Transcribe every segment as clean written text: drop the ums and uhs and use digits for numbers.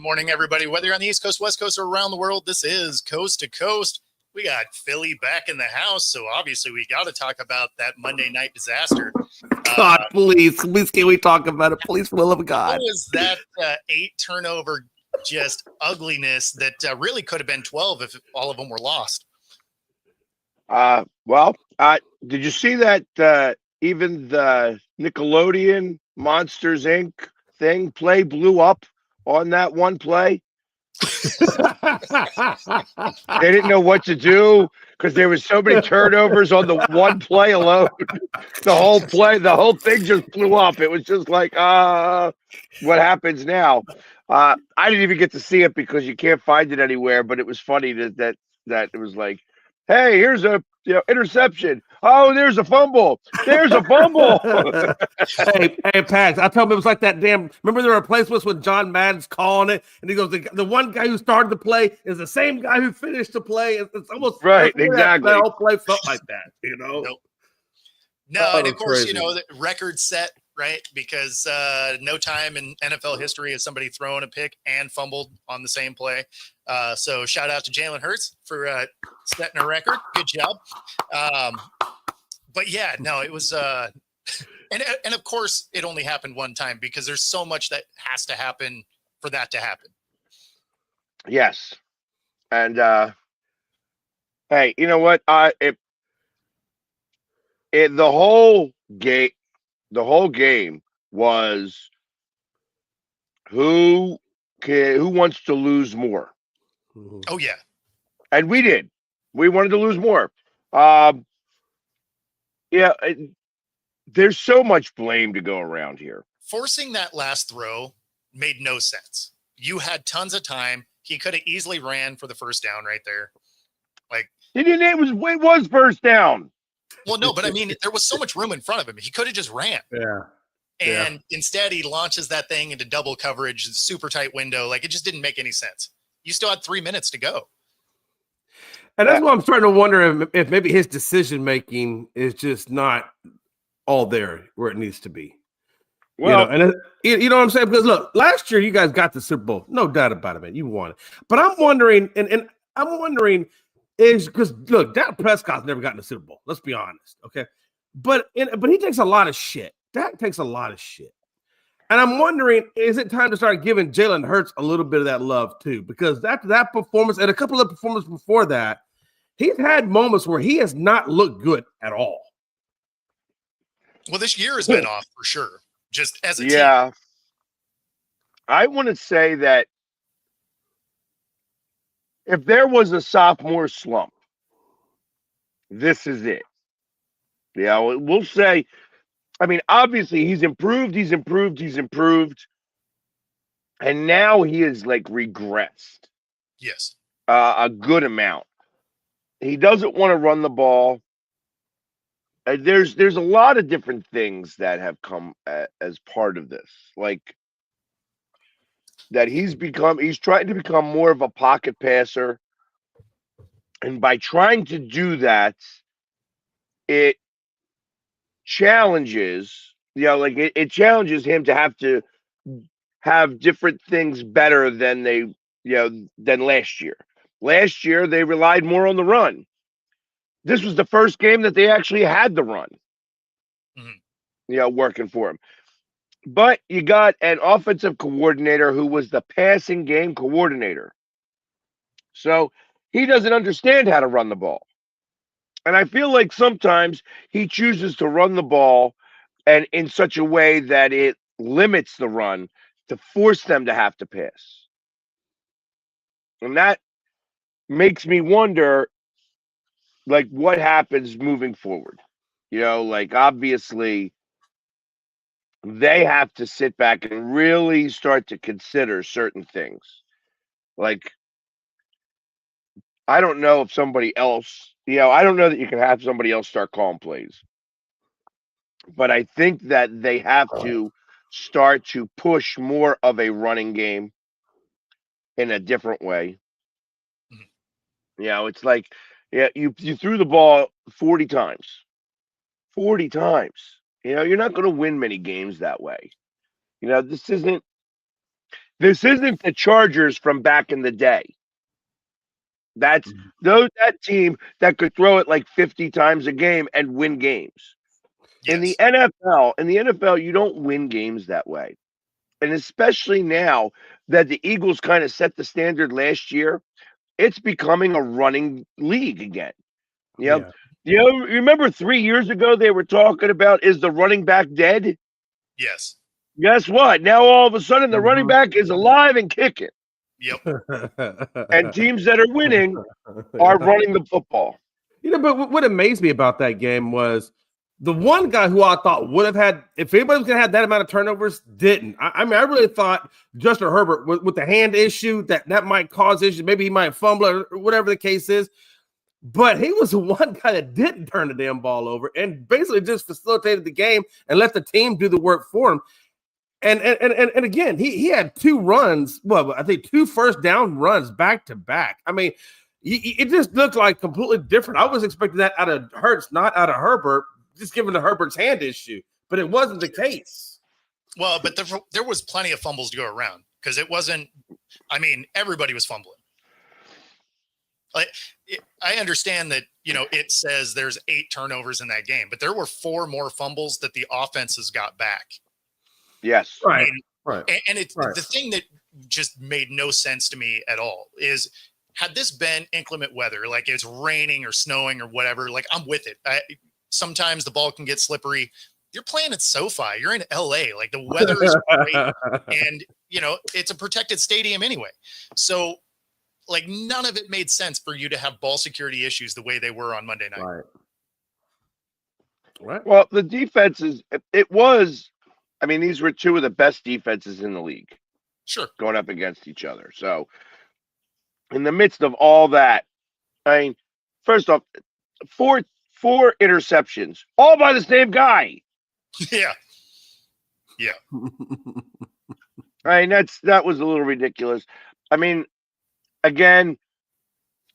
morning, everybody. Whether you're on the East Coast, West Coast, or around the world, this is Coast to Coast. We got Philly back in the house, so obviously we got to talk about that Monday night disaster. God, please can we talk about it? Please, for the love of God. What was that 8 turnover just ugliness that really could have been 12 if all of them were lost? Did you see that even the Nickelodeon Monsters Inc. play blew up on that one play? They didn't know what to do because there was so many turnovers on the one play alone. The whole thing just blew up. It was just like, what happens now? I didn't even get to see it because you can't find it anywhere. But it was funny that it was like, hey, here's a interception. Oh, there's a fumble. There's a fumble. hey, Pags, I told him it was like that damn. Remember the replacements when John Madden's calling it, and he goes, the one guy who started the play is the same guy who finished the play. It's almost right, exactly. That whole play felt like that, Nope. No, and of course, the record set, right? Because no time in NFL history has somebody thrown a pick and fumbled on the same play. So shout out to Jalen Hurts for setting a record. Good job. But yeah, no, it was, and of course it only happened one time because there's so much that has to happen for that to happen. Yes. And, hey, you know what? The whole game was who wants to lose more. Oh yeah. And we did. We wanted to lose more. There's so much blame to go around here. Forcing that last throw made no sense. You had tons of time. He could have easily ran for the first down right there. Like he didn't. It was first down. Well, no, but I mean, there was so much room in front of him. He could have just ran. Yeah. And instead, he launches that thing into double coverage, super tight window. Like it just didn't make any sense. You still had 3 minutes to go. And that's why I'm starting to wonder if maybe his decision making is just not all there where it needs to be. Well, you know what I'm saying? Because look, last year you guys got the Super Bowl, no doubt about it, man. You won it. But I'm wondering, and I'm wondering is because look, Dak Prescott's never gotten a Super Bowl. Let's be honest, okay? But he takes a lot of shit. Dak takes a lot of shit. And I'm wondering, is it time to start giving Jalen Hurts a little bit of that love too? Because after that performance and a couple of performances before that, he's had moments where he has not looked good at all. Well, this year has been off for sure, just as a team. Yeah. I want to say that if there was a sophomore slump, this is it. Yeah, we'll say, I mean, obviously he's improved. And now he is like regressed. Yes. A good amount. He doesn't want to run the ball. There's a lot of different things that have come as part of this. Like that he's trying to become more of a pocket passer. And by trying to do that, it challenges, it challenges him to have different things better than than last year. Last year, they relied more on the run. This was the first game that they actually had the run, working for him. But you got an offensive coordinator who was the passing game coordinator. So he doesn't understand how to run the ball. And I feel like sometimes he chooses to run the ball and in such a way that it limits the run to force them to have to pass. And that makes me wonder, like, what happens moving forward? Obviously, they have to sit back and really start to consider certain things. Like, I don't know if somebody else, I don't know that you can have somebody else start calling plays. But I think that they have to start to push more of a running game in a different way. It's like, you threw the ball 40 times. 40 times. You're not going to win many games that way. This isn't This isn't the Chargers from back in the day. That's that team that could throw it like 50 times a game and win games. Yes. In the NFL, you don't win games that way. And especially now that the Eagles kind of set the standard last year, it's becoming a running league again. You remember 3 years ago they were talking about, is the running back dead? Yes. Guess what? Now all of a sudden the running back is alive and kicking. Yep. And teams that are winning are running the football. But what amazed me about that game was the one guy who I thought would have had, if anybody was going to have that amount of turnovers, didn't. I mean, I really thought Justin Herbert with the hand issue that might cause issues. Maybe he might fumble or whatever the case is. But he was the one guy that didn't turn the damn ball over and basically just facilitated the game and let the team do the work for him. And again, he had 2 runs. Well, I think 2 first down runs back to back. I mean, it just looked like completely different. I was expecting that out of Hurts, not out of Herbert, just given the Herbert's hand issue. But it wasn't the case. Well, but there was plenty of fumbles to go around because it wasn't. I mean, everybody was fumbling. I understand that, it says there's 8 turnovers in that game, but there were 4 more fumbles that the offenses got back. Yes. Right. I mean, right. And it's the thing that just made no sense to me at all is, had this been inclement weather, like it's raining or snowing or whatever, like I'm with it. Sometimes the ball can get slippery. You're playing at SoFi. You're in LA. Like the weather is great. And, it's a protected stadium anyway. So, like, none of it made sense for you to have ball security issues the way they were on Monday night. Right. Well, the defenses, these were 2 of the best defenses in the league. Sure. Going up against each other. So, in the midst of all that, I mean, first off, four interceptions, all by the same guy. Yeah. I mean, that was a little ridiculous. I mean, again,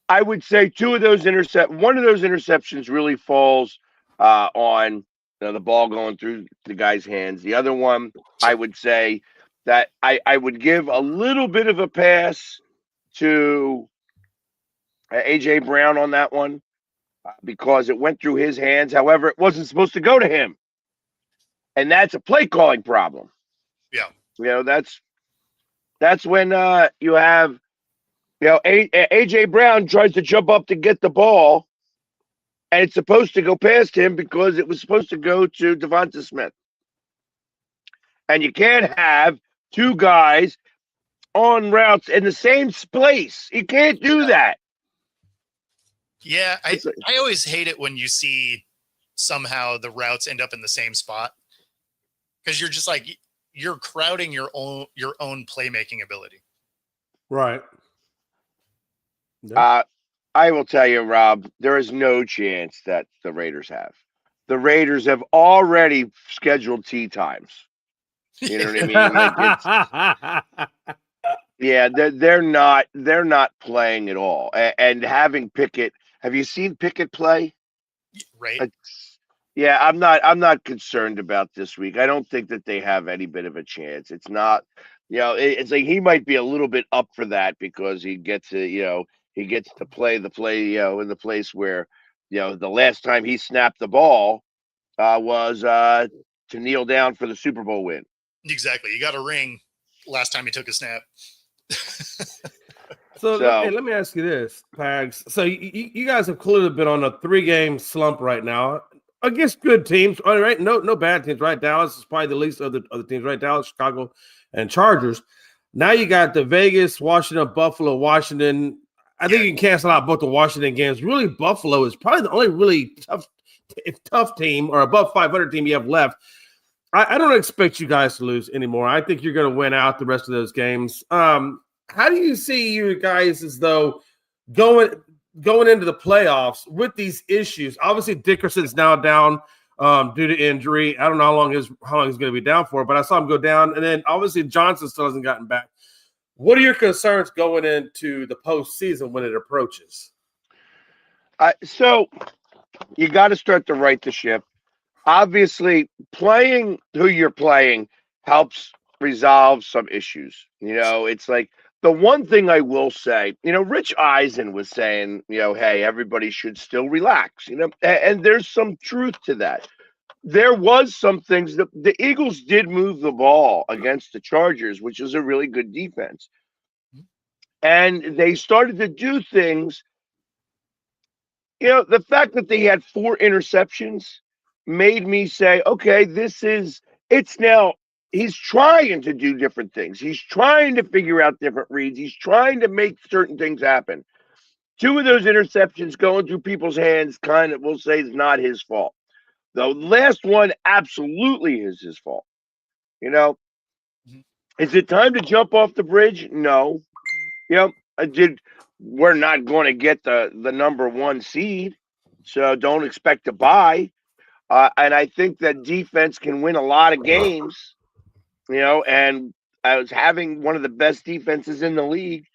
I would say one of those interceptions really falls on the ball going through the guy's hands. The other one, I would say that I would give a little bit of a pass to AJ Brown on that one because it went through his hands. However, it wasn't supposed to go to him, and that's a play calling problem. Yeah, that's when you have AJ Brown tries to jump up to get the ball, and it's supposed to go past him because it was supposed to go to Devonta Smith, and you can't have 2 guys on routes in the same place. You can't do that. Yeah, I always hate it when you see somehow the routes end up in the same spot because you're just like you're crowding your own playmaking ability. Right. Yeah. I will tell you, Rob, there is no chance that the Raiders have. The Raiders have already scheduled tea times. You know what I mean? Yeah, they're not playing at all. And having Pickett, have you seen Pickett play? Right. Yeah, I'm not concerned about this week. I don't think that they have any bit of a chance. It's not, it's like he might be a little bit up for that because he gets to play the play, in the place where, the last time he snapped the ball was to kneel down for the Super Bowl win. Exactly. You got a ring last time he took a snap. So let me ask you this, Pags. So you guys have clearly been on a 3-game slump right now against good teams. All right, no bad teams, right? Dallas is probably the least of the teams, right? Dallas, Chicago, and Chargers. Now you got the Vegas, Washington, Buffalo, Washington. I think you can cancel out both the Washington games. Really, Buffalo is probably the only really tough team or above 500 team you have left. I don't expect you guys to lose anymore. I think you're going to win out the rest of those games. How do you see you guys as though going into the playoffs with these issues? Obviously, Dickerson's now down due to injury. I don't know how long he's going to be down for, but I saw him go down. And then obviously Johnson still hasn't gotten back. What are your concerns going into the postseason when it approaches? So you got to start to right the ship. Obviously, playing who you're playing helps resolve some issues. It's like the one thing I will say, Rich Eisen was saying, hey, everybody should still relax, and there's some truth to that. There was some things that the Eagles did move the ball against the Chargers, which is a really good defense. And they started to do things. The fact that they had 4 interceptions made me say, okay, it's now, he's trying to do different things. He's trying to figure out different reads. He's trying to make certain things happen. 2 of those interceptions going through people's hands we'll say is not his fault. The last one absolutely is his fault. Is it time to jump off the bridge? No. We're not going to get the number 1 seed, so don't expect to buy. And I think that defense can win a lot of games, and as having one of the best defenses in the league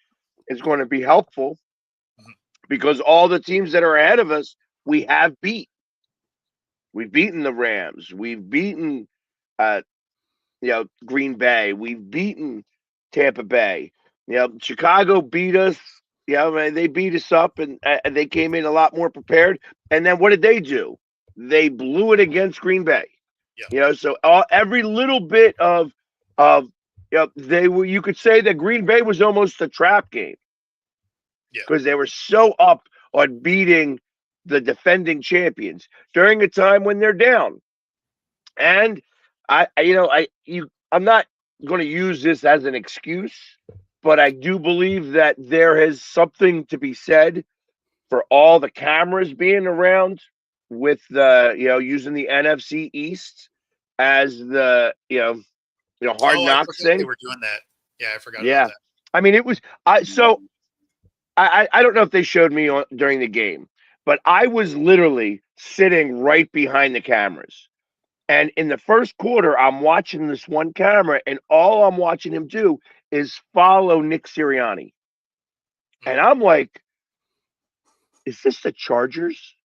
is going to be helpful, because all the teams that are ahead of us, we have beat. We've beaten the Rams. We've beaten, Green Bay. We've beaten Tampa Bay. Chicago beat us. They beat us up, and they came in a lot more prepared. And then what did they do? They blew it against Green Bay. Yeah. So every little bit of you could say that Green Bay was almost a trap game. Yeah. Because they were so up on beating the defending champions during a time when they're down. And I'm not going to use this as an excuse, but I do believe that there is something to be said for all the cameras being around with the, using the NFC East as the, hard knocks thing. They were doing that. Yeah, I forgot about that. I mean, it was, I don't know if they showed me during the game, but I was literally sitting right behind the cameras. And in the first quarter, I'm watching this one camera, and all I'm watching him do is follow Nick Sirianni. And I'm like, is this the Chargers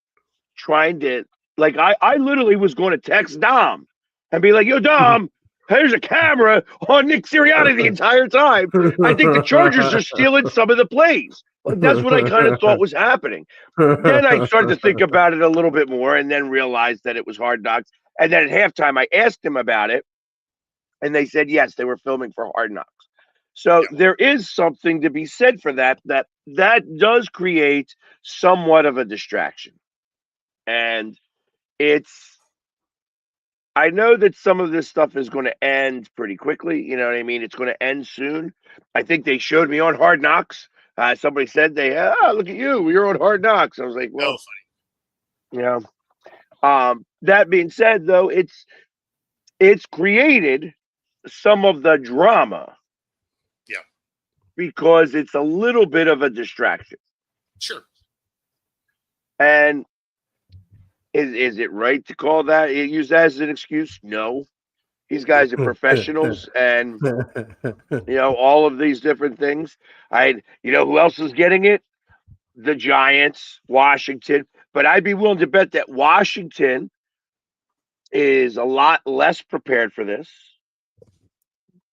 trying to, I literally was going to text Dom and be like, yo, Dom, there's a camera on Nick Sirianni the entire time. I think the Chargers are stealing some of the plays. That's what I kind of thought was happening. Then I started to think about it a little bit more, and then realized that it was Hard Knocks. And then at halftime, I asked him about it, and they said, yes, they were filming for Hard Knocks. So there is something to be said for that does create somewhat of a distraction. And I know that some of this stuff is going to end pretty quickly. You know what I mean? It's going to end soon. I think they showed me on Hard Knocks. Somebody said look at you. You're on Hard Knocks. I was like, well, funny. That being said, though, it's created some of the drama. Yeah. Because it's a little bit of a distraction. Sure. And is it right to call that, use that as an excuse? No. These guys are professionals, and all of these different things. Who else is getting it? The Giants, Washington. But I'd be willing to bet that Washington is a lot less prepared for this.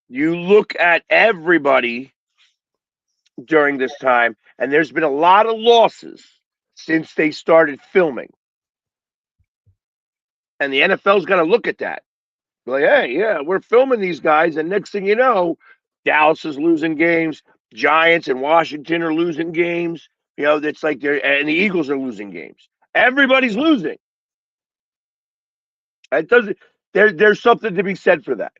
You look at everybody during this time, and there's been a lot of losses since they started filming. And the NFL's got to look at that. Like, hey, yeah, we're filming these guys, and next thing you know, Dallas is losing games. Giants and Washington are losing games. That's like and the Eagles are losing games. Everybody's losing. It doesn't. There's something to be said for that.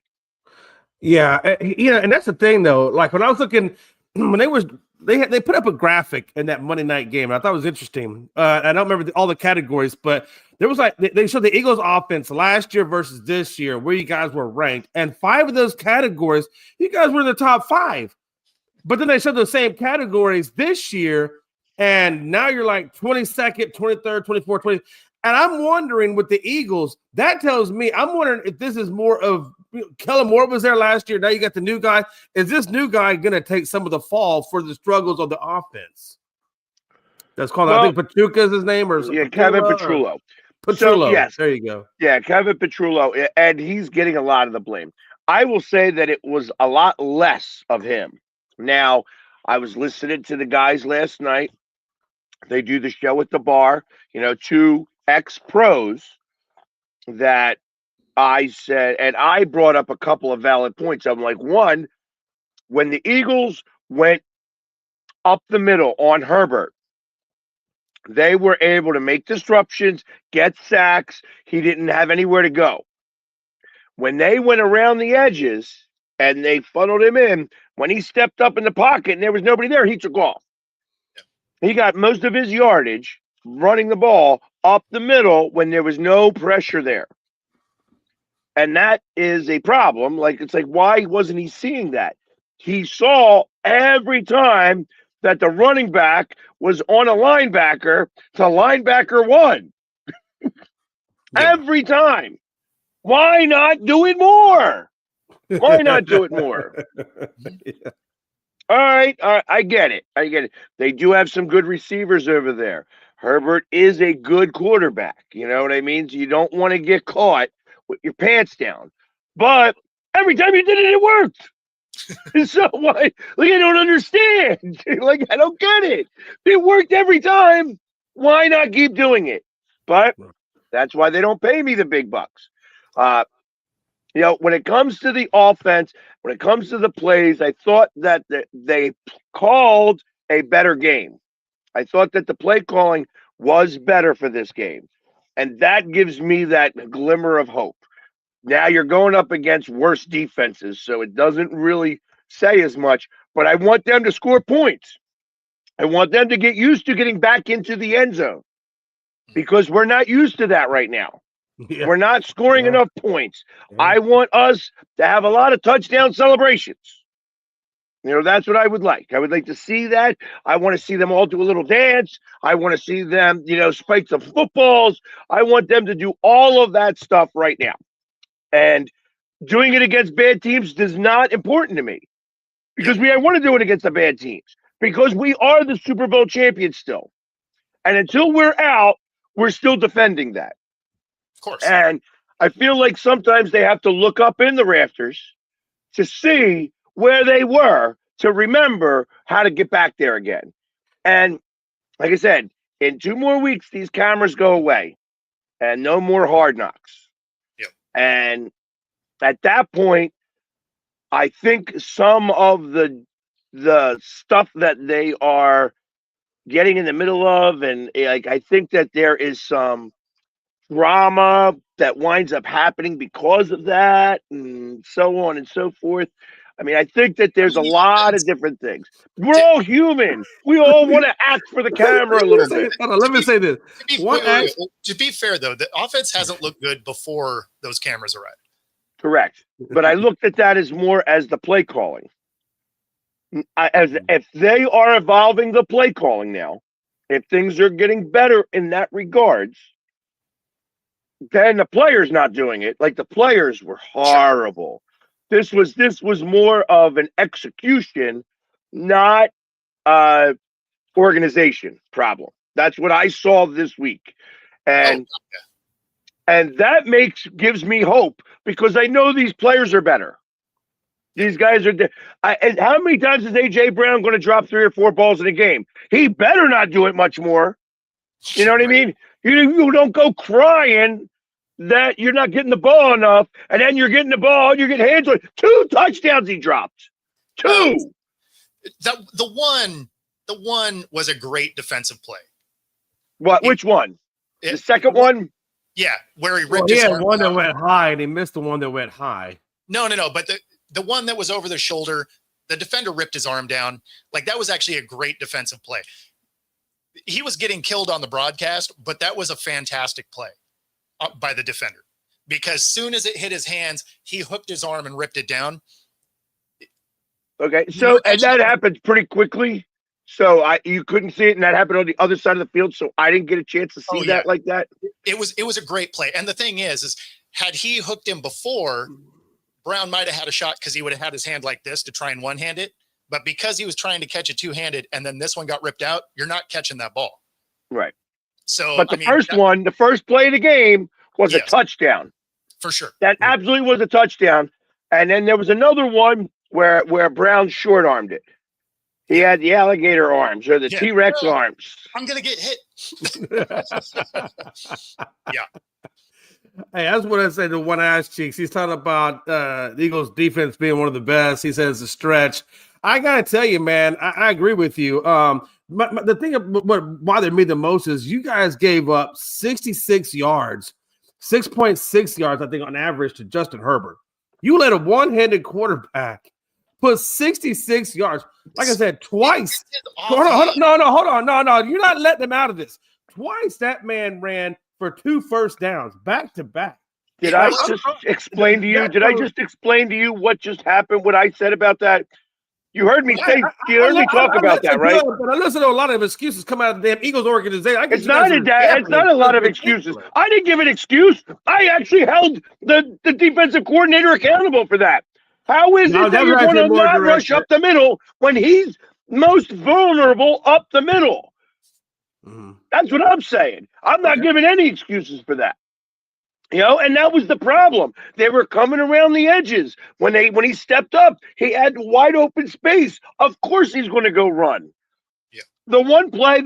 Yeah, and that's the thing though. Like when I was looking, when they put up a graphic in that Monday night game, and I thought it was interesting. I don't remember all the categories, but there was they showed the Eagles offense last year versus this year, where you guys were ranked, and 5 of those categories, you guys were in the top 5. But then they showed the same categories this year, and now you're like 22nd, 23rd, 24th, 20th. And I'm wondering with the Eagles, that tells me, I'm wondering if this is more of, Kellen Moore was there last year. Now you got the new guy. Is this new guy going to take some of the fall for the struggles of the offense? That's called, I think Pachuca is his name, or Kevin Petrullo. Petrullo. So, yes, there you go. Yeah, Kevin Petrullo, and he's getting a lot of the blame. I will say that it was a lot less of him. Now, I was listening to the guys last night. They do the show at the bar, 2 ex-pros that I said, and I brought up a couple of valid points. I'm like, one, when the Eagles went up the middle on Herbert, they were able to make disruptions, get sacks. He didn't have anywhere to go. When they went around the edges and they funneled him in, when he stepped up in the pocket and there was nobody there, he took off. He got most of his yardage running the ball up the middle when there was no pressure there. And that is a problem. It's like, why wasn't he seeing that? He saw every time that the running back was on a linebacker to linebacker 1. Every time. Why not do it more? Why not do it more? Yeah. All right, I get it. They do have some good receivers over there. Herbert is a good quarterback. You know what I mean? So you don't want to get caught with your pants down. But every time you did it, it worked. So why? I don't understand. I don't get it. It worked every time. Why not keep doing it? But that's why they don't pay me the big bucks. When it comes to the offense, when it comes to the plays, I thought that they called a better game. I thought that the play calling was better for this game. And that gives me that glimmer of hope. Now you're going up against worse defenses, so it doesn't really say as much, but I want them to score points. I want them to get used to getting back into the end zone because we're not used to that right now. Yeah. We're not scoring enough points. Yeah. I want us to have a lot of touchdown celebrations. That's what I would like. I would like to see that. I want to see them all do a little dance. I want to see them, spike some footballs. I want them to do all of that stuff right now. And doing it against bad teams is not important to me because I want to do it against the bad teams because we are the Super Bowl champions still. And until we're out, we're still defending that. Of course. And I feel like sometimes they have to look up in the rafters to see where they were to remember how to get back there again. And like I said, in 2 more weeks, these cameras go away and no more Hard Knocks. Yep. And at that point, I think some of the stuff that they are getting in the middle of, and I think that there is some drama that winds up happening because of that, and so on and so forth. I think that there's a lot of different things. We're all human. We all want to act for the camera a little bit. Hold on, let me say this. To be fair, though, the offense hasn't looked good before those cameras arrived. Correct. But I looked at that as more as the play calling. If they are evolving the play calling now, if things are getting better in that regards, then the players not doing it. The players were horrible. This was more of an execution, not organization problem. That's what I saw this week. And and that gives me hope because I know these players are better. These guys are and how many times is AJ Brown going to drop 3 or 4 balls in a game? He better not do it much more. You know what I mean? You don't go crying that you're not getting the ball enough, and then you're getting the ball and you're getting hands on 2 touchdowns he dropped. 2. The one was a great defensive play. What? Which one? The second one? Yeah, where he ripped his arm one that went high, and he missed the one that went high. No. But the one that was over the shoulder, the defender ripped his arm down. That was actually a great defensive play. He was getting killed on the broadcast, but that was a fantastic play by the defender because soon as it hit his hands, he hooked his arm and ripped it down. Okay, so and that happened pretty quickly. So you couldn't see it, and that happened on the other side of the field. So I didn't get a chance to see that like that. It was a great play, and the thing is had he hooked him before, Brown might have had a shot because he would have had his hand like this to try and one-hand it. But because he was trying to catch it two-handed, and then this one got ripped out, you're not catching that ball. Right. So, but the first play of the game was a touchdown. For sure. That absolutely was a touchdown. And then there was another one where Brown short armed it. He had the alligator arms or the T-Rex arms. I'm gonna get hit. Yeah. Hey, that's what I said to One Ass Cheeks. He's talking about the Eagles' defense being one of the best. He says a stretch. I gotta tell you, man, I agree with you. The thing of what bothered me the most is you guys gave up 66 yards, 6.6 yards, I think, on average to Justin Herbert. You let a one-handed quarterback put 66 yards. Like I said, twice. Hold on. No. You're not letting them out of this. Twice that man ran for 2 first downs back to back. Did I just explain to you? Did I just explain to you what just happened? What I said about that? You heard me say. You heard me talk about that, right? But I listen to a lot of excuses come out of the damn Eagles organization. It's not a lot of excuses. I didn't give an excuse. I actually held the defensive coordinator accountable for that. How is it that you're going to not rush up the middle when he's most vulnerable up the middle? Mm-hmm. That's what I'm saying. I'm not giving any excuses for that. And that was the problem. They were coming around the edges. When he stepped up, he had wide open space. Of course he's going to go run. Yeah. The one play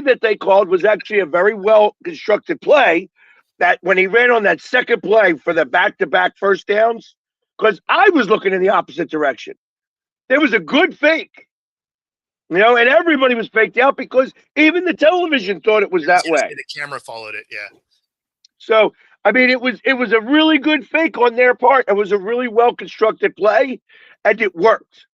that they called was actually a very well constructed play. That when he ran on that second play for the back-to-back first downs, because I was looking in the opposite direction. There was a good fake. And everybody was faked out because even the television thought it was that way. The camera followed it, yeah. So I mean, it was a really good fake on their part. It was a really well-constructed play, and it worked.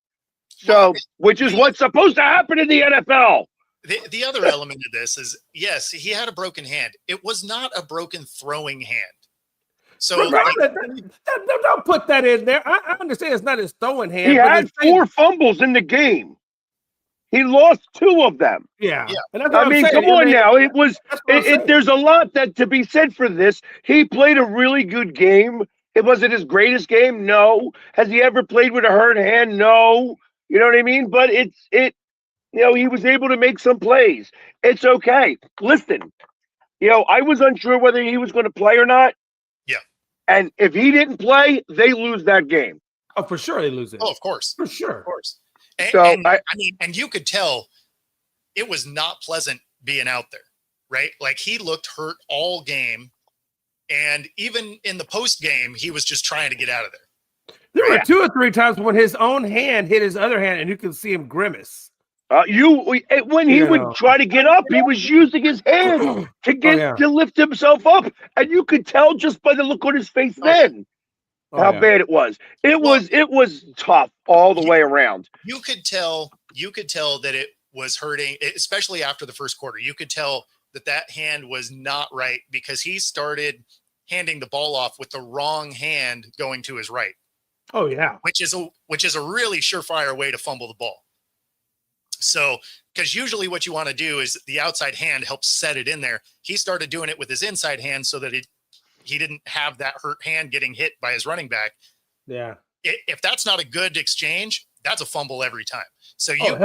So, which is what's supposed to happen in the NFL. The other element of this is, yes, he had a broken hand. It was not a broken throwing hand. So don't put that in there. I understand it's not his throwing hand. He had 4 fumbles in the game. He lost 2 of them. Yeah. I mean, come on now. There's a lot that to be said for this. He played a really good game. It wasn't his greatest game. No. Has he ever played with a hurt hand? No. You know what I mean? But he was able to make some plays. It's okay. Listen, I was unsure whether he was going to play or not. Yeah. And if he didn't play, they lose that game. Oh, for sure they lose it. Oh, of course. For sure. Of course. And you could tell it was not pleasant being out there, right? Like he looked hurt all game. And even in the post game, he was just trying to get out of there. There were 2 or 3 times when his own hand hit his other hand and you could see him grimace. When he would try to get up, he was using his hand to lift himself up. And you could tell just by the look on his face then. How bad it was. It was tough all the way around. You could tell that it was hurting, especially after the first quarter. You could tell that hand was not right because he started handing the ball off with the wrong hand going to his right. Oh yeah. Which is a really surefire way to fumble the ball. So, because usually what you want to do is the outside hand helps set it in there. He started doing it with his inside hand so that he didn't have that hurt hand getting hit by his running back. Yeah. If that's not a good exchange, that's a fumble every time. So you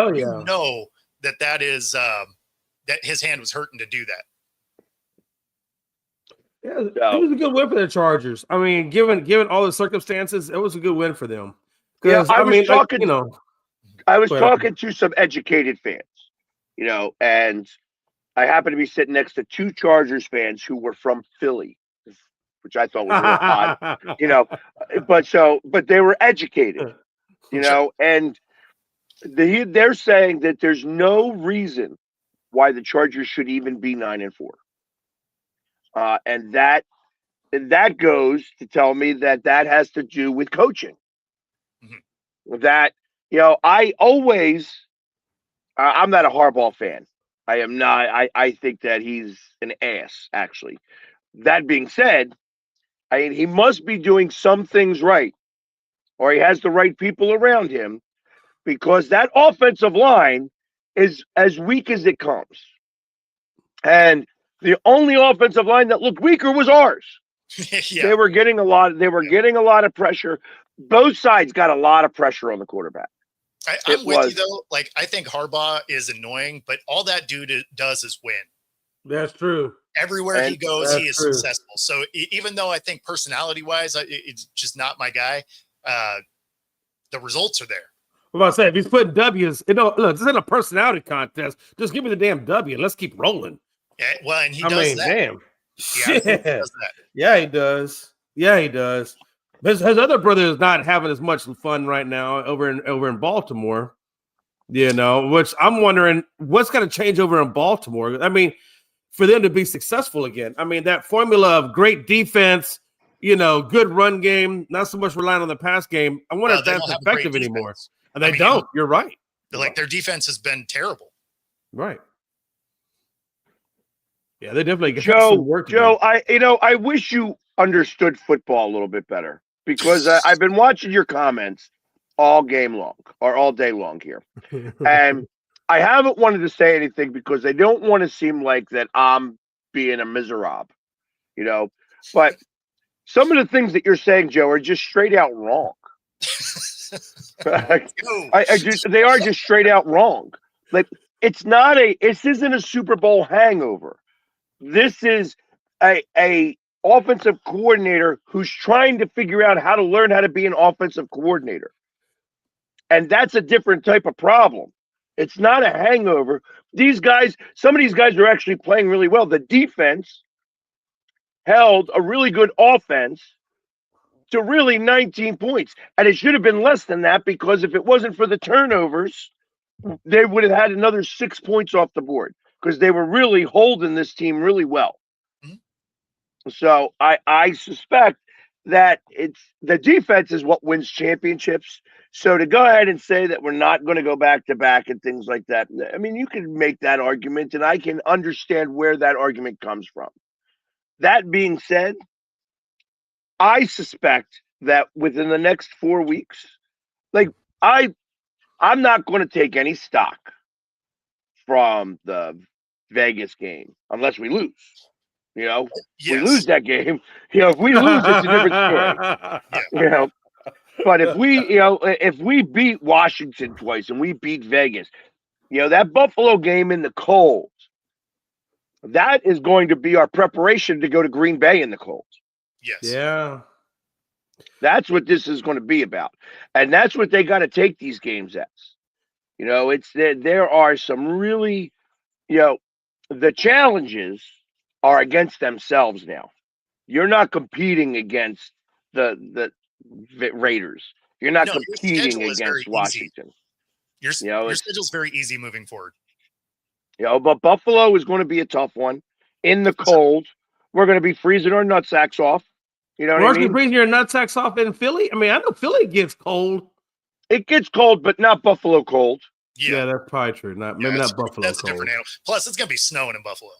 know that is that his hand was hurting to do that. Yeah, it was a good win for the Chargers. I mean, given all the circumstances, it was a good win for them. Yeah, I was talking to some educated fans, and I happened to be sitting next to 2 Chargers fans who were from Philly, which I thought was real odd, but they were educated, and they're saying that there's no reason why the Chargers should even be 9-4. And that goes to tell me that has to do with coaching. Mm-hmm. That, I always, I'm not a Harbaugh fan. I am not. I think that he's an ass, actually. That being said, he must be doing some things right, or he has the right people around him, because that offensive line is as weak as it comes. And the only offensive line that looked weaker was ours. Yeah. They were getting a lot of pressure. Both sides got a lot of pressure on the quarterback. I'm with you though. Like, I think Harbaugh is annoying, but all that dude does is win. That's true. Everywhere he goes, he is successful. So even though I think personality wise, it's just not my guy, the results are there. I'm about to say, if he's putting W's, look, this isn't a personality contest. Just give me the damn W and let's keep rolling. Yeah, well, and he does that. Damn. He does that. Yeah, he does. Yeah, he does. His other brother is not having as much fun right now over in Baltimore. Which I'm wondering what's going to change over in Baltimore. I mean, for them to be successful again. I mean, that formula of great defense, good run game, not so much relying on the pass game. I wonder if that's effective anymore. And they don't. You're right. Their defense has been terrible. Right. Yeah, they definitely got Joe. work. Joe, I wish you understood football a little bit better because I've been watching your comments all game long or all day long here, and I haven't wanted to say anything because I don't want to seem like that I'm being a miserable, But some of the things that you're saying, Joe, are just straight out wrong. They are just straight out wrong. Like this isn't a Super Bowl hangover. This is a offensive coordinator who's trying to figure out how to learn how to be an offensive coordinator. And that's a different type of problem. It's not a hangover. Some of these guys are actually playing really well. The defense held a really good offense to really 19 points. And it should have been less than that because if it wasn't for the turnovers, they would have had another 6 points off the board because they were really holding this team really well. Mm-hmm. So I suspect that it's the defense is what wins championships. So to go ahead and say that we're not going to go back to back and things like that, I mean, you can make that argument and I can understand where that argument comes from. That being said, I suspect that within the next 4 weeks, I'm not going to take any stock from the Vegas game unless we lose. Yes. We lose that game. If we lose, it's a different story. But if we beat Washington twice and we beat Vegas, that Buffalo game in the cold, that is going to be our preparation to go to Green Bay in the cold. Yes. Yeah. That's what this is going to be about. And that's what they got to take these games as. There are some really, the challenges are against themselves now. You're not competing against the Raiders. You're not competing against Washington. Your schedule's very easy moving forward. But Buffalo is going to be a tough one. In the cold, we're going to be freezing our nutsacks off. You know what I mean? Freezing your nutsacks off in Philly? I mean, I know Philly gets cold. It gets cold, but not Buffalo cold. Yeah, that's probably true. Maybe not Buffalo that's cold. Different animal. Plus, it's going to be snowing in Buffalo.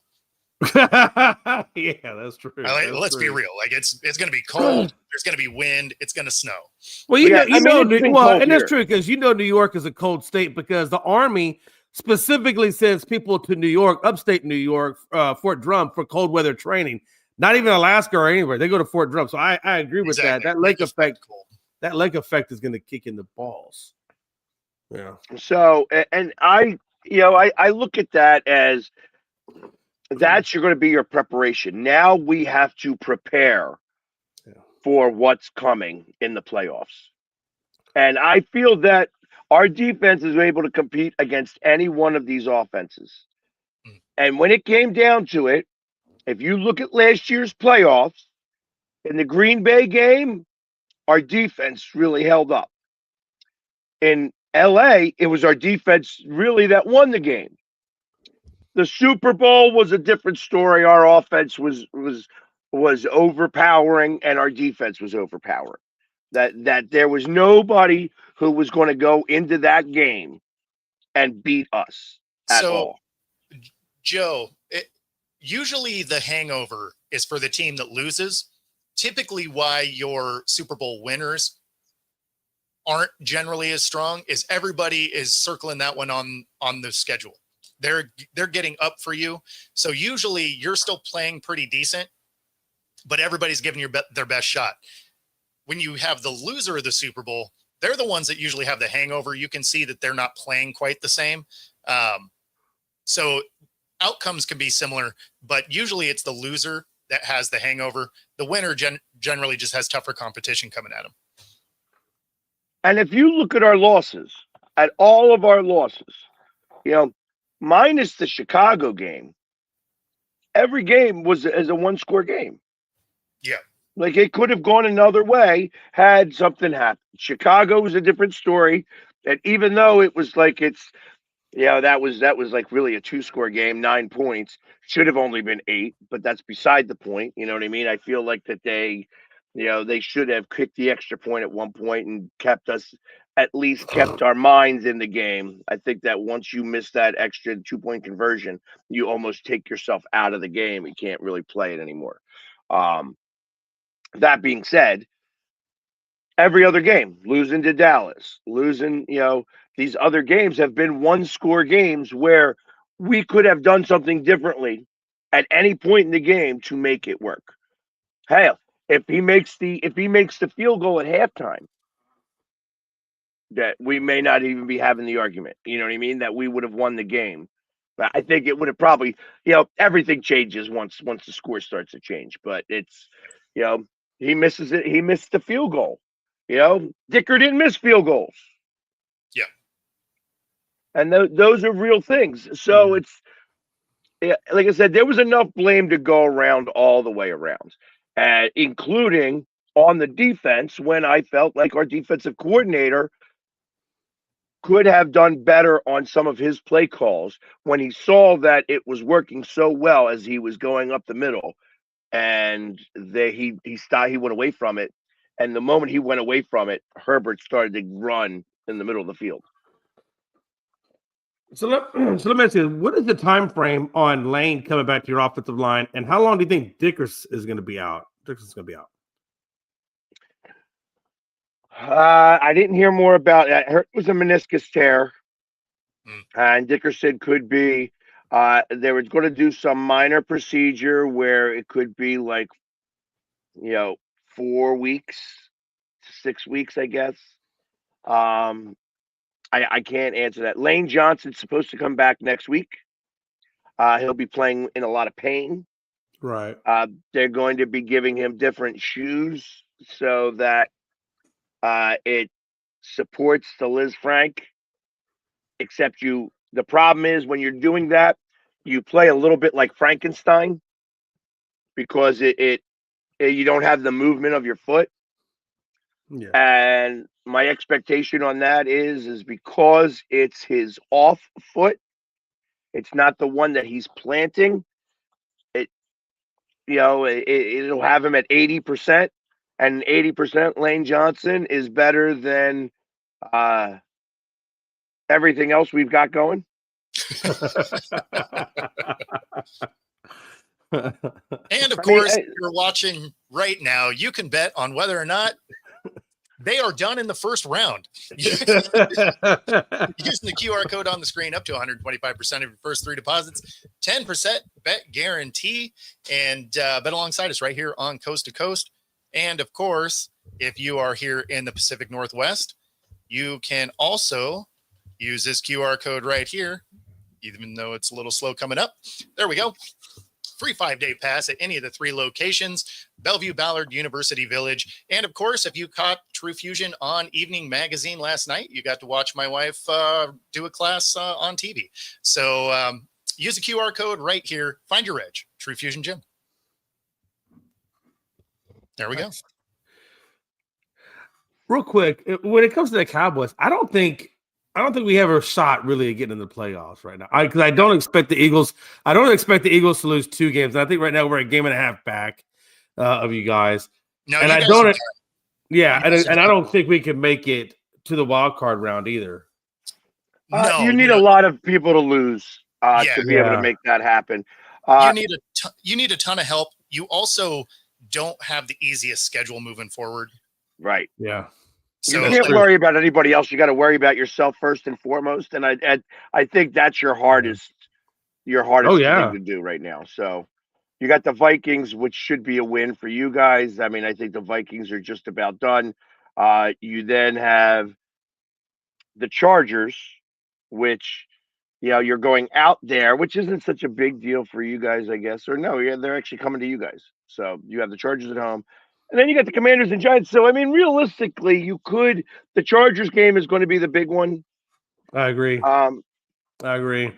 Yeah, that's true. Let's be real. It's going to be cold. There's going to be wind. It's going to snow. Well, and that's true because New York is a cold state because the Army specifically sends people to New York, upstate New York, Fort Drum for cold weather training. Not even Alaska or anywhere. They go to Fort Drum. So I agree with that. That lake effect is going to kick in the balls. Yeah. So, and I look at that as that's going to be your preparation. Now we have to prepare for what's coming in the playoffs. And I feel that our defense is able to compete against any one of these offenses. And when it came down to it, if you look at last year's playoffs, in the Green Bay game, our defense really held up. In LA, it was our defense really that won the game. The Super Bowl was a different story. Our offense was overpowering and our defense was overpowering. That there was nobody who was going to go into that game and beat us at all. Joe, usually the hangover is for the team that loses. Typically why your Super Bowl winners aren't generally as strong is everybody is circling that one on the schedule. They're getting up for you. So usually you're still playing pretty decent, but everybody's giving you their best shot. When you have the loser of the Super Bowl, they're the ones that usually have the hangover. You can see that they're not playing quite the same. So outcomes can be similar, but usually it's the loser that has the hangover. The winner generally just has tougher competition coming at them. And if you look at our losses, at all of our losses, minus the Chicago game, every game was as a one-score game. Yeah. Like it could have gone another way had something happened. Chicago was a different story. And even though it was like that was like really a 2-score game, 9 points. Should have only been 8, but that's beside the point. You know what I mean? I feel like that they should have kicked the extra point at one point and at least kept our minds in the game. I think that once you miss that extra 2-point conversion, you almost take yourself out of the game. You can't really play it anymore. That being said, every other game, losing to Dallas, losing, these other games have been 1-score games where we could have done something differently at any point in the game to make it work. Hell, if he makes the field goal at halftime, that we may not even be having the argument. You know what I mean? That we would have won the game. But I think it would have probably, everything changes once the score starts to change. But it's, he misses it. He missed the field goal. Dicker didn't miss field goals. Yeah. And those are real things. So it's, like I said, there was enough blame to go around all the way around, including on the defense when I felt like our defensive coordinator could have done better on some of his play calls when he saw that it was working so well as he was going up the middle, and he went away from it. And the moment he went away from it, Herbert started to run in the middle of the field. So let me ask you, what is the time frame on Lane coming back to your offensive line, and how long do you think Dickerson is going to be out? Dickerson's going to be out. I didn't hear more about it. I heard it was a meniscus tear, and Dickerson could be. They were going to do some minor procedure where it could be like, 4 weeks, 6 weeks, I guess. I can't answer that. Lane Johnson's supposed to come back next week. He'll be playing in a lot of pain. Right. They're going to be giving him different shoes so that it supports the Liz Frank. Except the problem is when you're doing that, you play a little bit like Frankenstein because you don't have the movement of your foot. Yeah. And my expectation on that is because it's his off foot, it's not the one that he's planting. It'll have him at 80%, and 80% Lane Johnson is better than everything else we've got going. And of course, if you're watching right now, you can bet on whether or not they are done in the first round. Using the QR code on the screen, up to 125% of your first 3 deposits, 10% bet guarantee, and bet alongside us right here on Coast to Coast. And of course, if you are here in the Pacific Northwest, you can also use this QR code right here, even though it's a little slow coming up. There we go. Free 5-day pass at any of the 3 locations: Bellevue, Ballard, University Village. And of course, if you caught True Fusion on Evening Magazine last night, you got to watch my wife do a class on TV. So use the QR code right here. Find your edge. True Fusion Gym. There we go. Real quick, when it comes to the Cowboys, I don't think we have a shot really at getting in the playoffs right now. Because I don't expect the Eagles. I don't expect the Eagles to lose 2 games. And I think right now we're a game and a half back of you guys. No, and you I guys don't. Yeah, and I don't think we can make it to the wild card round either. No, you need a lot of people to lose to be able to make that happen. You need a ton of help. You also don't have the easiest schedule moving forward. Right. Yeah. So you can't worry about anybody else. You got to worry about yourself first and foremost. And I think that's your hardest thing to do right now. So you got the Vikings, which should be a win for you guys. I mean, I think the Vikings are just about done. You then have the Chargers, which, you're going out there, which isn't such a big deal for you guys, I guess. Or no, they're actually coming to you guys. So you have the Chargers at home. And then you got the Commanders and Giants. So, I mean, realistically, the Chargers game is going to be the big one. I agree. I agree.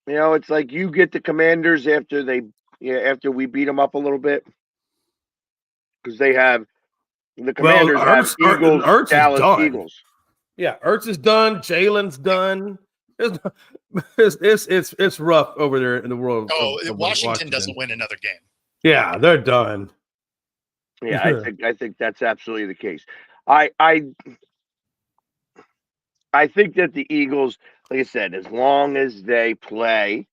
It's like you get the Commanders after we beat them up a little bit, because the Commanders have Eagles, Ertz Dallas is done. Eagles. Yeah, Ertz is done. Jalen's done. It's rough over there in the world. Of Washington doesn't win another game. Yeah, they're done. Yeah, I think that's absolutely the case. I think that the Eagles, like I said, as long as they play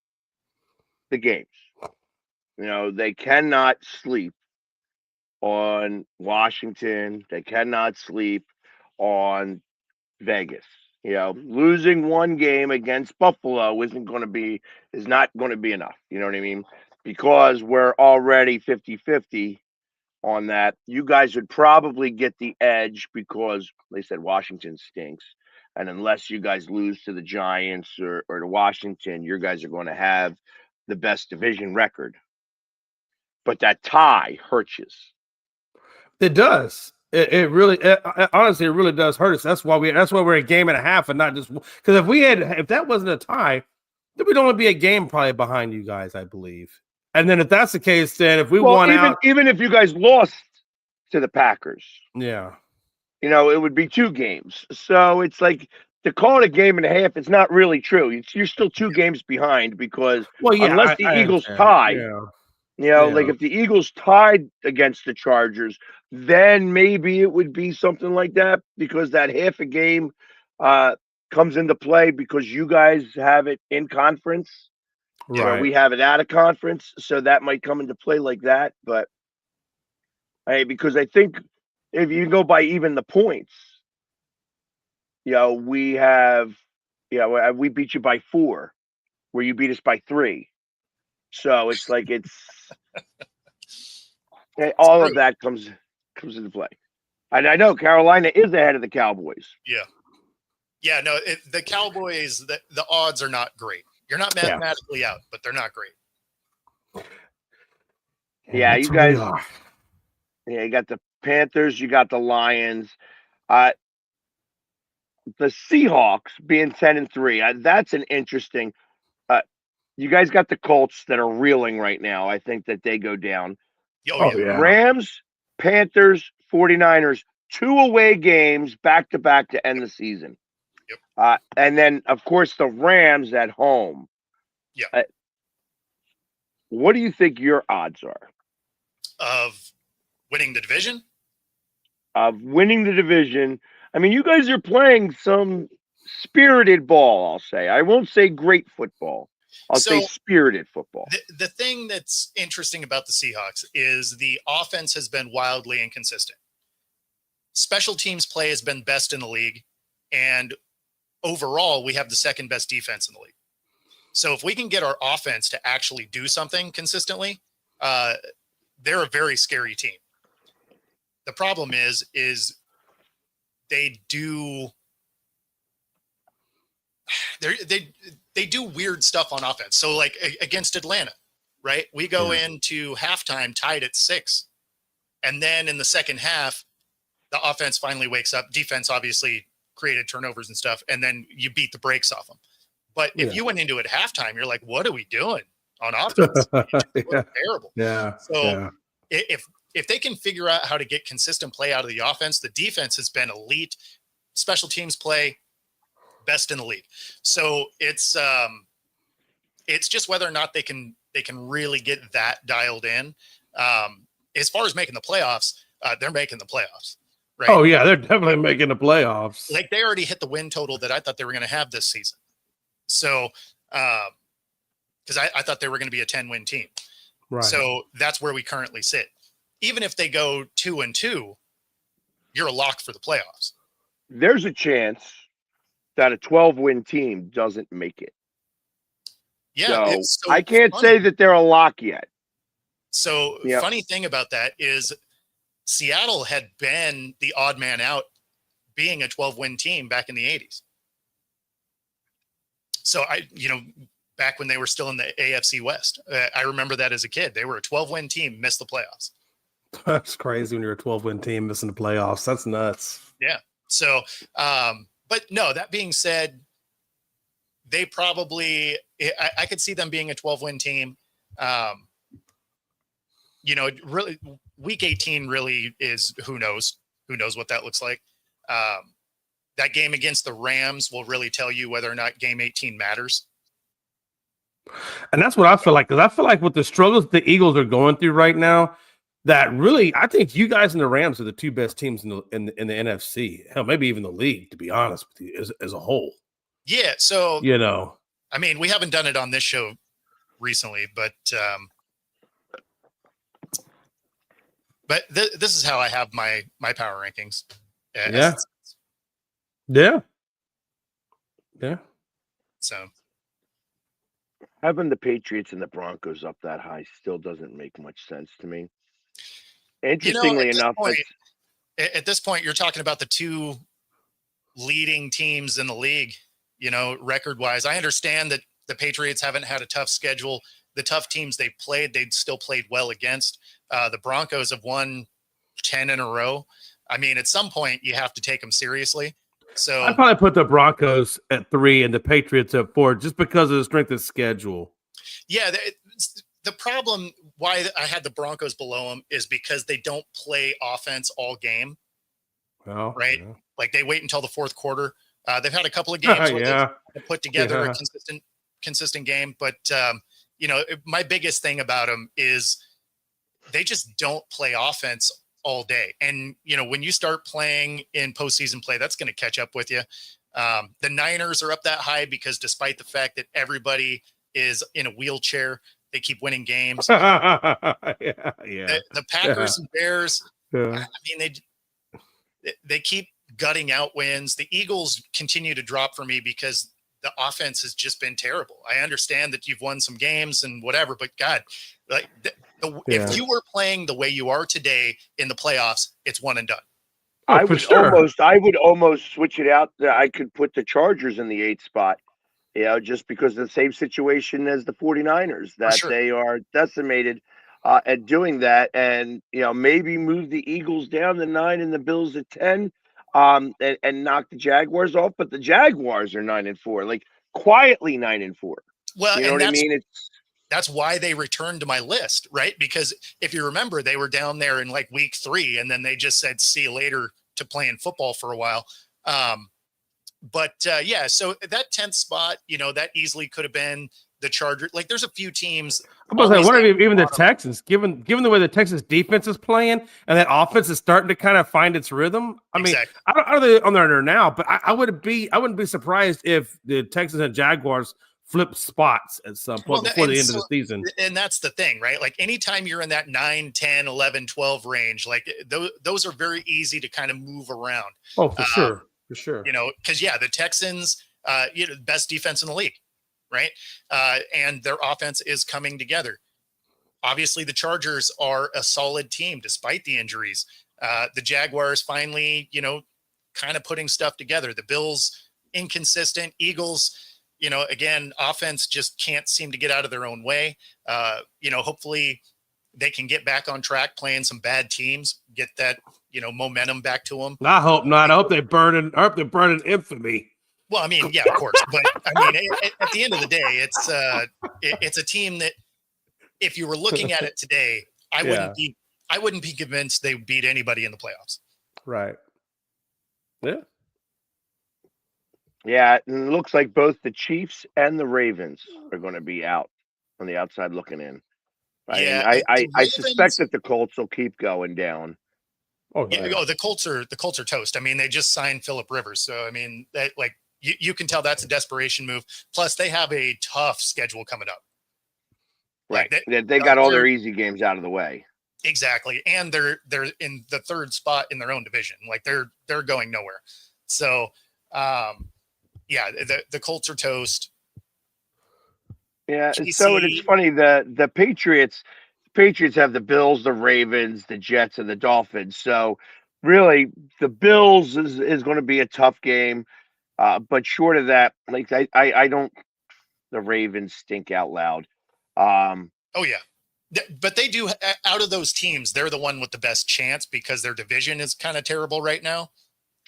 the games, they cannot sleep on Washington. They cannot sleep on Vegas. Losing one game against Buffalo is not going to be enough. You know what I mean? Because we're already 50-50 on that. You guys would probably get the edge because they said Washington stinks. And unless you guys lose to the Giants or to Washington, you guys are going to have the best division record. But that tie hurts you. It does. It really, honestly, it really does hurt us. That's why we're a game and a half and not just because if that wasn't a tie, then we'd only be a game probably behind you guys, I believe. And then if that's the case, then if we won even if you guys lost to the Packers, yeah, it would be 2 games. So it's like to call it a game and a half. It's not really true. You're still 2 games behind because unless the Eagles tie. Like if the Eagles tied against the Chargers, then maybe it would be something like that because that half a game comes into play because you guys have it in conference. Right. We have it out of conference. So that might come into play like that. But because I think if you go by even the points, we beat you by 4 where you beat us by 3. So it's like all of that comes into play. And I know Carolina is ahead of the Cowboys. Yeah. No, the Cowboys, the odds are not great. You're not mathematically out, but they're not great. Yeah, you guys. Yeah, you got the Panthers, you got the Lions. The Seahawks being 10-3. That's an interesting. You guys got the Colts that are reeling right now. I think that they go down. Oh, yeah. Rams, Panthers, 49ers, 2 away games back-to-back to end the season. Yep. And then, of course, the Rams at home. Yeah. What do you think your odds are? Of winning the division? Of winning the division. I mean, you guys are playing some spirited ball, I'll say. I won't say great football. I'll say spirited football. The thing that's interesting about the Seahawks is the offense has been wildly inconsistent. Special teams play has been best in the league. And overall, we have the second best defense in the league. So if we can get our offense to actually do something consistently, they're a very scary team. The problem is they do weird stuff on offense. So like against Atlanta, right? We go into halftime tied at 6. And then in the second half, the offense finally wakes up. Defense obviously created turnovers and stuff. And then you beat the brakes off them. But if you went into it at halftime, you're like, what are we doing on offense? Terrible. Yeah. So if they can figure out how to get consistent play out of the offense, the defense has been elite. Special teams play best in the league. So it's just whether or not they can really get that dialed in. As far as making the playoffs, they're making the playoffs. Right? Oh yeah, they're definitely making the playoffs. Like they already hit the win total that I thought they were going to have this season. So, because I thought they were going to be a 10-win team. Right. So that's where we currently sit. Even if they go 2-2, you're a lock for the playoffs. There's a chance that a 12-win team doesn't make it. Yeah. So I can't say that they're a lock yet. So funny thing about that is Seattle had been the odd man out being a 12-win team back in the 80s. So back when they were still in the AFC West, I remember that as a kid, they were a 12-win team, missed the playoffs. That's crazy when you're a 12-win team missing the playoffs. That's nuts. Yeah. So, but no, that being said, they probably, I could see them being a 12-win team. Really week 18 really is, who knows what that looks like. That game against the Rams will really tell you whether or not game 18 matters. And that's what I feel like, because I feel like with the struggles the Eagles are going through right now, that really, I think you guys and the Rams are the two best teams in the NFC. Hell, maybe even the league, to be honest with you, as a whole. Yeah. So, I mean, we haven't done it on this show recently, but this is how I have my power rankings. Yeah. So having the Patriots and the Broncos up that high still doesn't make much sense to me. Interestingly enough, at this point, you're talking about the two leading teams in the league, record wise. I understand that the Patriots haven't had a tough schedule. The tough teams they've still played well against. The Broncos have won 10 in a row. I mean, at some point you have to take them seriously. So I'd probably put the Broncos at 3 and the Patriots at 4, just because of the strength of schedule. Yeah. The problem why I had the Broncos below them is because they don't play offense all game. Well, right. Yeah. Like they wait until the fourth quarter. They've had a couple of games where they put together a consistent game. But, my biggest thing about them is they just don't play offense all day. And, when you start playing in postseason play, that's going to catch up with you. The Niners are up that high because despite the fact that everybody is in a wheelchair, they keep winning games. The Packers and Bears, I mean, they keep gutting out wins. The Eagles continue to drop for me because the offense has just been terrible. I understand that you've won some games and whatever, but God, like if you were playing the way you are today in the playoffs, it's one and done. I would almost switch it out. I could put the Chargers in the 8th spot, just because of the same situation as the 49ers, that they are decimated at doing that. And, maybe move the Eagles down to 9 and the Bills at 10, and knock the Jaguars off. But the Jaguars are 9-4, like quietly 9-4. Well, you know what I mean? That's why they returned to my list, right? Because if you remember, they were down there in like week 3, and then they just said, see you later, to playing football for a while. So that 10th spot, that easily could have been the Chargers. Like there's a few teams. I'm about to say, what are even the Texans, given the way the Texas defense is playing and that offense is starting to kind of find its rhythm. I mean, I don't know they're on there now, but I wouldn't be surprised if the Texans and Jaguars flip spots at some point before the end of the season. And that's the thing, right? Like anytime you're in that 9, 10, 11, 12 range, like those are very easy to kind of move around. Oh, for sure. Because the Texans, best defense in the league, right? And their offense is coming together. Obviously, the Chargers are a solid team despite the injuries. The Jaguars finally, kind of putting stuff together. The Bills, inconsistent. Eagles, again, offense just can't seem to get out of their own way. Hopefully they can get back on track playing some bad teams, get that, momentum back to them. I hope not. I hope they burn in infamy. Well, I mean, yeah, of course. But I mean, at the end of the day, it's a team that if you were looking at it today, I wouldn't be convinced they would beat anybody in the playoffs. Right. Yeah. Yeah, and it looks like both the Chiefs and the Ravens are going to be out on the outside looking in. I suspect that the Colts will keep going down. The Colts are toast. I mean, they just signed Phillip Rivers, so I mean, that like you can tell that's a desperation move. Plus, they have a tough schedule coming up. Right, they got all their easy games out of the way. Exactly, and they're in the 3rd spot in their own division. Like they're going nowhere. So. The Colts are toast. Yeah, so it's funny the Patriots have the Bills, the Ravens, the Jets, and the Dolphins. So really, the Bills is going to be a tough game. But short of that, like I don't. The Ravens stink out loud. Oh yeah. But they do, out of those teams, they're the one with the best chance because their division is kind of terrible right now.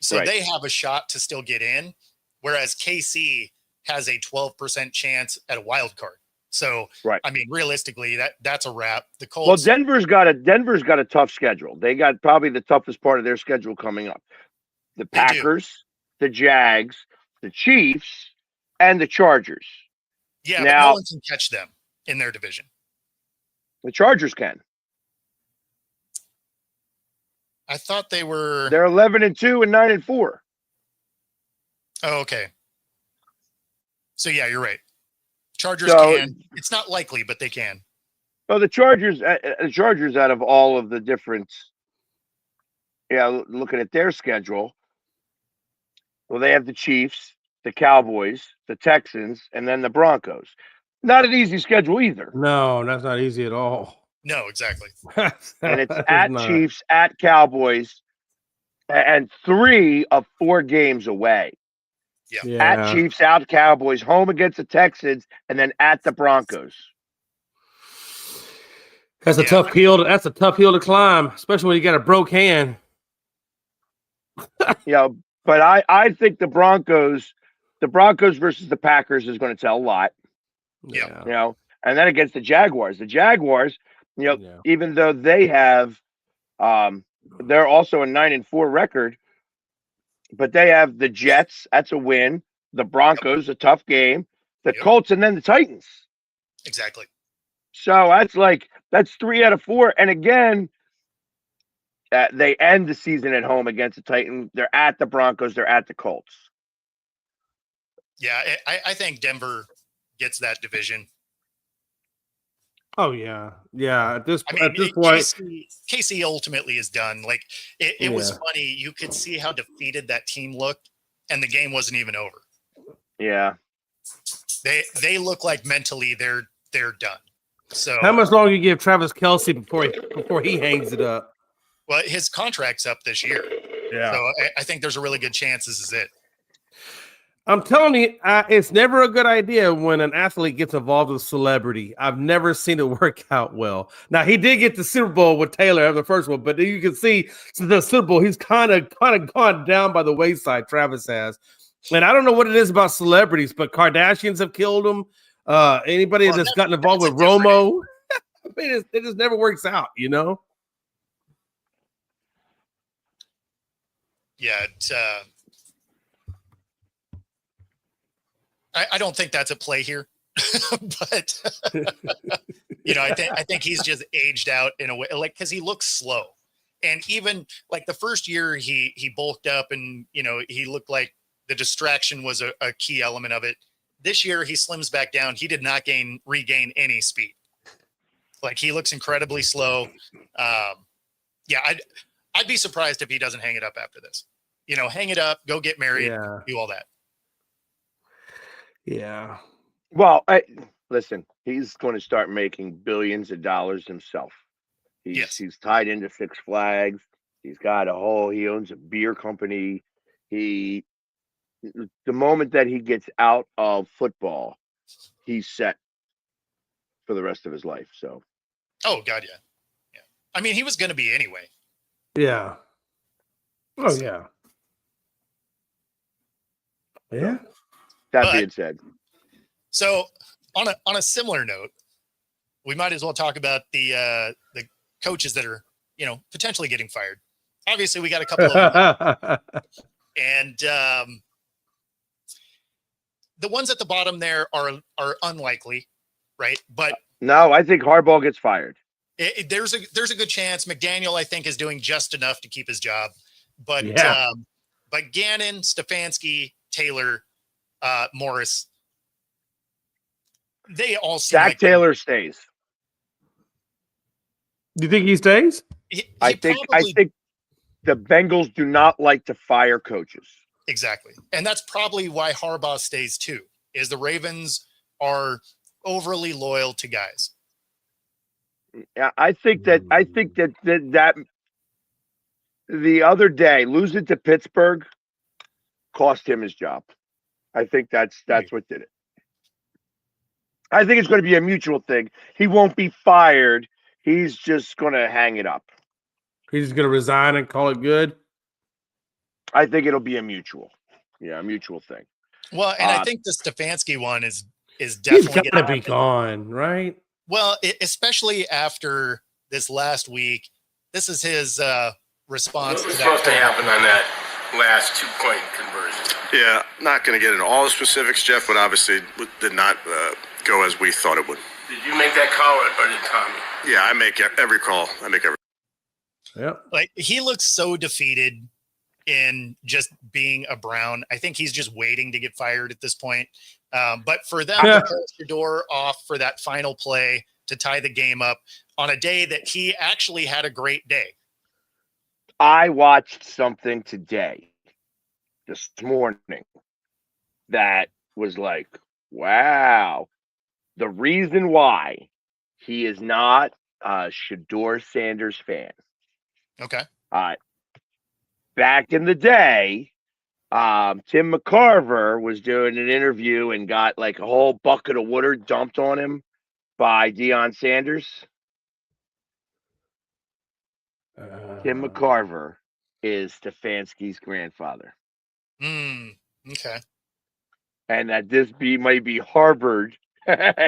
So Right. they have a shot to still get in, whereas KC has a 12% chance at a wild card. So, Right. I mean, realistically, that's a wrap. The Colts. Well, Denver's got a tough schedule. They got probably the toughest part of their schedule coming up. The Packers, the Jags, the Chiefs, and the Chargers. Yeah, now, but no one can catch them in their division. The Chargers can. I thought they were. They're 11-2 and 9-4. Oh, okay. So yeah, you're right. Chargers can. It's not likely, but they can. Well, the Chargers out of all of the different, looking at their schedule, well, they have the Chiefs, the Cowboys, the Texans, and then the Broncos. Not an easy schedule either. No, that's not easy at all. No, exactly. And it's at Chiefs, at Cowboys, and 3 of 4 games away. Yeah. At Chiefs, out Cowboys, home against the Texans, and then at the Broncos. That's a tough hill. That's a tough hill to climb, especially when you got a broke hand. But I think the Broncos versus the Packers is going to tell a lot. Yeah. And then against the Jaguars. The Jaguars, even though they have they're also a 9-4 record, but they have the Jets, that's a win, the Broncos, a tough game, the Colts, and then the Titans. Exactly. So that's 3 out of 4. And again, they end the season at home against the Titans. They're at the Broncos. They're at the Colts. Yeah, I think Denver gets that division. Oh yeah. At this point, KC ultimately is done. Like it was funny. You could see how defeated that team looked, and the game wasn't even over. Yeah. They look like mentally they're done. So how much longer you give Travis Kelce before he hangs it up? Well, his contract's up this year. Yeah. So I think there's a really good chance this is it. I'm telling you, it's never a good idea when an athlete gets involved with a celebrity. I've never seen it work out well. Now, he did get the Super Bowl with Taylor after the first one, but you can see since the Super Bowl, he's kind of gone down by the wayside, Travis has. And I don't know what it is about celebrities, but Kardashians have killed him. Anybody that's gotten involved with Romo, I mean, it just never works out, Yeah, I don't think that's a play here, but I think he's just aged out in a way, like because he looks slow, and even like the first year he bulked up and he looked like the distraction was a key element of it. This year he slims back down. He did not regain any speed. Like he looks incredibly slow. I'd be surprised if he doesn't hang it up after this. Hang it up, go get married, do all that. Yeah. Well, listen, he's going to start making billions of dollars himself. He's tied into Six Flags. He owns a beer company. The moment that he gets out of football, he's set for the rest of his life. So. Oh God, yeah. I mean, he was going to be anyway. Yeah. Oh yeah. Yeah. That being said, so on a similar note, we might as well talk about the coaches that are potentially getting fired. Obviously, we got a couple of them. And the ones at the bottom there are unlikely, right? But no, I think Harbaugh gets fired. There's a good chance. McDaniel, I think, is doing just enough to keep his job, but Gannon, Stefanski, Taylor, Morris, they all seem Zach Taylor stays. Do you think he stays? I think the Bengals do not like to fire coaches. Exactly. And that's probably why Harbaugh stays too, is the Ravens are overly loyal to guys. Yeah, I think that the other day, losing to Pittsburgh cost him his job. I think that's what did it. I think it's going to be a mutual thing. He won't be fired. He's just going to hang it up. He's just going to resign and call it good. I think it'll be a mutual. Yeah, a mutual thing. Well, and I think the Stefanski one is definitely going to be gone, right? Well, especially after this last week. This is his response. What was supposed to happen on that last 2-point conversion? Yeah, not going to get into all the specifics, Jeff, but obviously did not go as we thought it would. Did you make that call or did Tommy? Yeah, I make every call. Yep. Like, he looks so defeated in just being a Brown. I think he's just waiting to get fired at this point. But for them to pull Shedeur off for that final play to tie the game up on a day that he actually had a great day. I watched something today, this morning, that was like, wow. The reason why he is not a Shedeur Sanders fan. Okay. Back in the day, Tim McCarver was doing an interview and got like a whole bucket of water dumped on him by Deion Sanders. Tim McCarver is Stefanski's grandfather. Okay. And that this might be harbored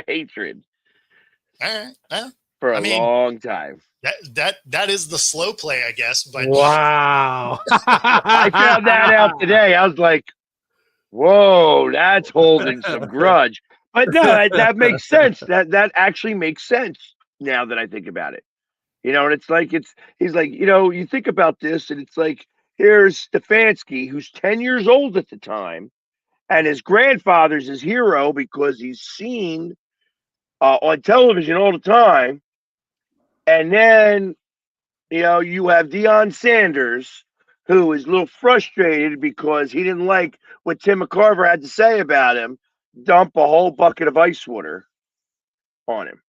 hatred. All right. For a long time. That is the slow play, I guess. But wow. I found that out today. I was like, whoa, that's holding some grudge. But no, that makes sense. That actually makes sense now that I think about it. You know, and it's like he's like, you know, you think about this, and it's like, here's Stefanski, who's 10 years old at the time, and his grandfather's his hero because he's seen on television all the time. And then, you know, you have Deion Sanders, who is a little frustrated because he didn't like what Tim McCarver had to say about him, dump a whole bucket of ice water on him.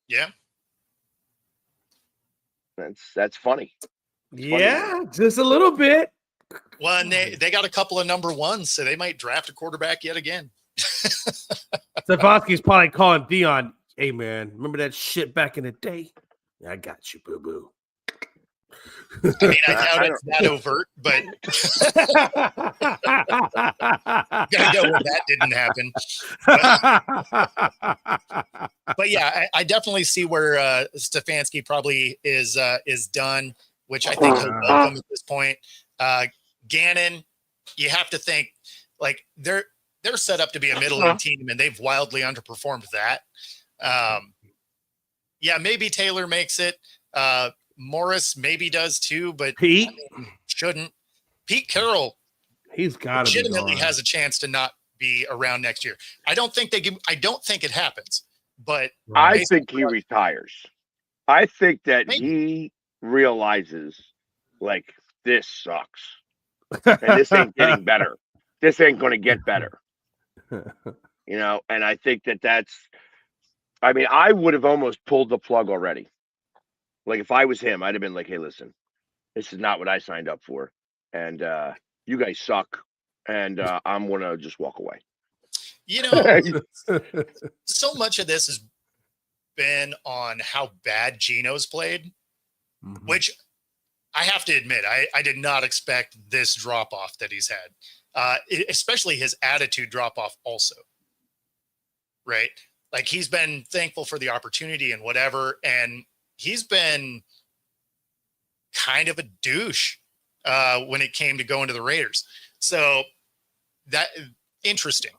Yeah. That's funny. Yeah, just a little bit. Well, and they got a couple of number ones, so they might draft a quarterback yet again. Stefanski's probably calling Deion, hey, man, remember that shit back in the day? Yeah, I got you, boo-boo. I mean, I doubt it's that overt, but gotta know where that didn't happen. But yeah, I definitely see where Stefanski probably is done, which I think he'll welcome at this point. Gannon, you have to think like they're set up to be a middling team, and they've wildly underperformed that. Yeah, maybe Taylor makes it. Morris maybe does too, but Pete shouldn't. Pete Carroll, he's got legitimately has a chance to not be around next year. I don't think it happens, but I think he retires. I think that he realizes like this sucks, and this ain't getting better. This ain't going to get better. You know, and I think that's. I mean, I would have almost pulled the plug already. Like if I was him, I'd have been like, "Hey, listen, this is not what I signed up for, and you guys suck, and I'm gonna just walk away." You know, so much of this has been on how bad Geno's played, which I have to admit, I did not expect this drop off that he's had, especially his attitude drop off. Also, right? Like he's been thankful for the opportunity and whatever, and he's been kind of a douche when it came to going to the Raiders. So that interesting.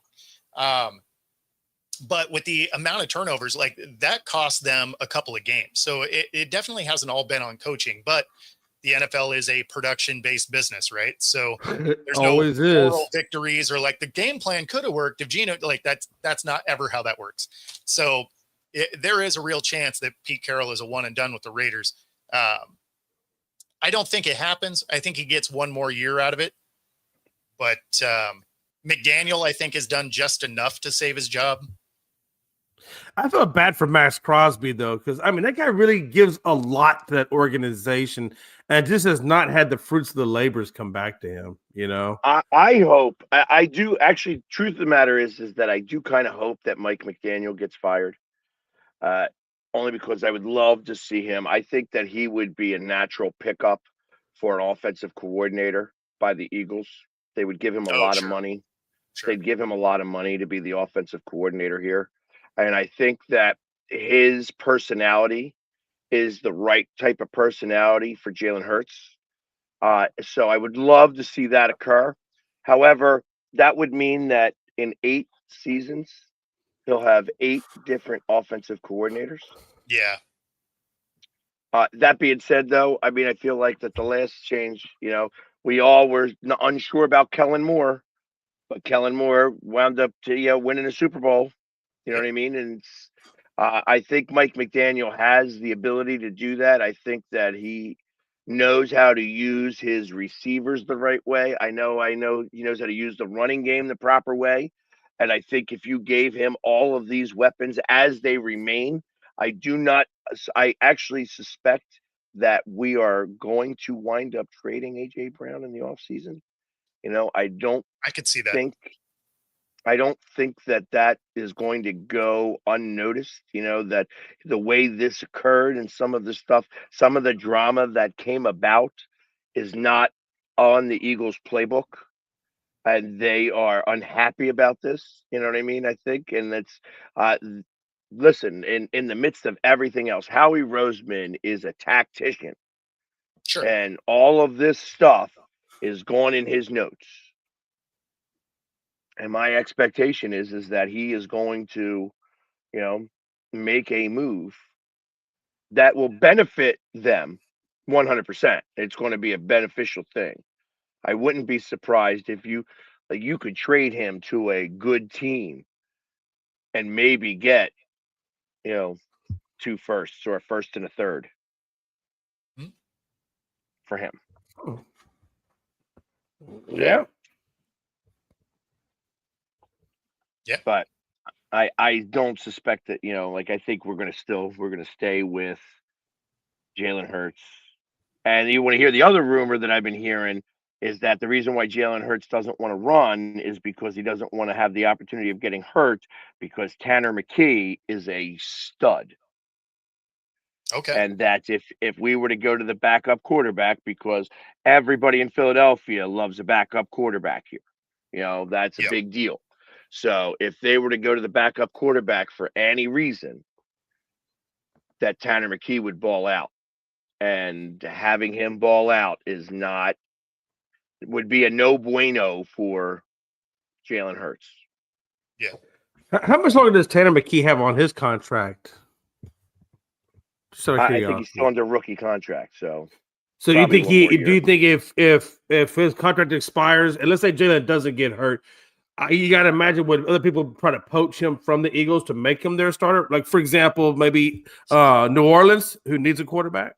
But with the amount of turnovers, like that cost them a couple of games. So it definitely hasn't all been on coaching, but the NFL is a production-based business, right? So there's no moral victories or like the game plan could have worked if Geno, like that's not ever how that works. So there is a real chance that Pete Carroll is a one and done with the Raiders. I don't think it happens. I think he gets one more year out of it. But McDaniel, I think, has done just enough to save his job. I feel bad for Max Crosby though, because I mean that guy really gives a lot to that organization, and just has not had the fruits of the labors come back to him. You know, I hope I do actually. Truth of the matter is that I do kind of hope that Mike McDaniel gets fired. Uh, Only because I would love to see him. I think that he would be a natural pickup for an offensive coordinator by the Eagles. They would give him a lot of Sure. money. Sure. They'd give him a lot of money to be the offensive coordinator here. And I think that his personality is the right type of personality for Jalen Hurts. So I would love to see that occur. However, that would mean that in 8 seasons, he'll have 8 different offensive coordinators. Yeah. That being said, though, I mean, I feel like that the last change, we all were unsure about Kellen Moore, but Kellen Moore wound up winning a Super Bowl. You know what I mean? And I think Mike McDaniel has the ability to do that. I think that he knows how to use his receivers the right way. I know he knows how to use the running game the proper way. And I think if you gave him all of these weapons as they remain, I actually suspect that we are going to wind up trading AJ Brown in the offseason. I could see that. I don't think that is going to go unnoticed. That the way this occurred and some of the stuff, some of the drama that came about is not on the Eagles playbook. And they are unhappy about this. You know what I mean? I think. And it's, listen, in the midst of everything else, Howie Roseman is a tactician. Sure. And all of this stuff is going in his notes. And my expectation is that he is going to, make a move that will benefit them 100%. It's going to be a beneficial thing. I wouldn't be surprised if you could trade him to a good team and maybe get, 2 firsts or a first and a third Hmm. for him. Oh. Yeah. Yeah. But I don't suspect that, I think we're gonna stay with Jalen Hurts. And you want to hear the other rumor that I've been hearing is that the reason why Jalen Hurts doesn't want to run is because he doesn't want to have the opportunity of getting hurt because Tanner McKee is a stud. Okay. And that's if we were to go to the backup quarterback, because everybody in Philadelphia loves a backup quarterback here. That's a Yep. big deal. So if they were to go to the backup quarterback for any reason, that Tanner McKee would ball out. And having him ball out would be a no bueno for Jalen Hurts. Yeah. How much longer does Tanner McKee have on his contract? I think he's still under rookie contract. So you think do you think if his contract expires, and let's say Jalen doesn't get hurt, you got to imagine would other people try to poach him from the Eagles to make him their starter? Like, for example, maybe New Orleans, who needs a quarterback.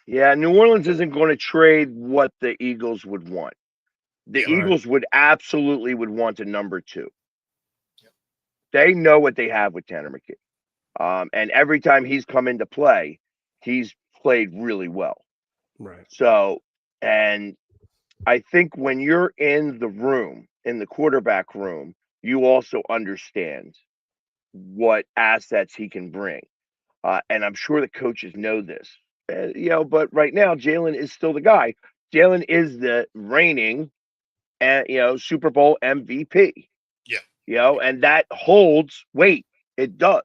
Yeah, New Orleans isn't going to trade what the Eagles would want. The Eagles would absolutely want a number 2. Yep. They know what they have with Tanner McKee. And every time he's come into play, he's played really well. Right. So, and I think when you're in the quarterback room, you also understand what assets he can bring. And I'm sure the coaches know this. But right now, Jalen is still the guy. Jalen is the reigning, Super Bowl MVP. Yeah. And that holds weight. It does.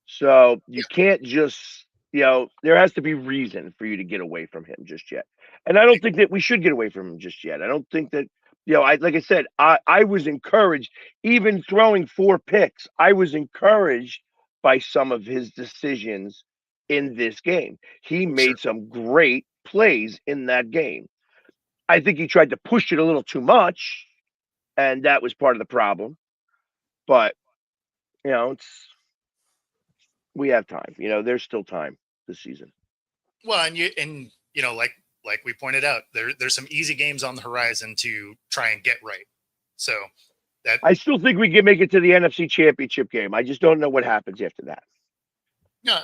So you can't just, there has to be reason for you to get away from him just yet. And I don't think that we should get away from him just yet. I don't think that, like I said, I was encouraged, even throwing 4 picks, I was encouraged by some of his decisions in this game. He made some great plays in that game. I think he tried to push it a little too much, and that was part of the problem. But, we have time. There's still time this season. Well, and like we pointed out, there's some easy games on the horizon to try and get right. So I still think we can make it to the NFC Championship game. I just don't know what happens after that. No,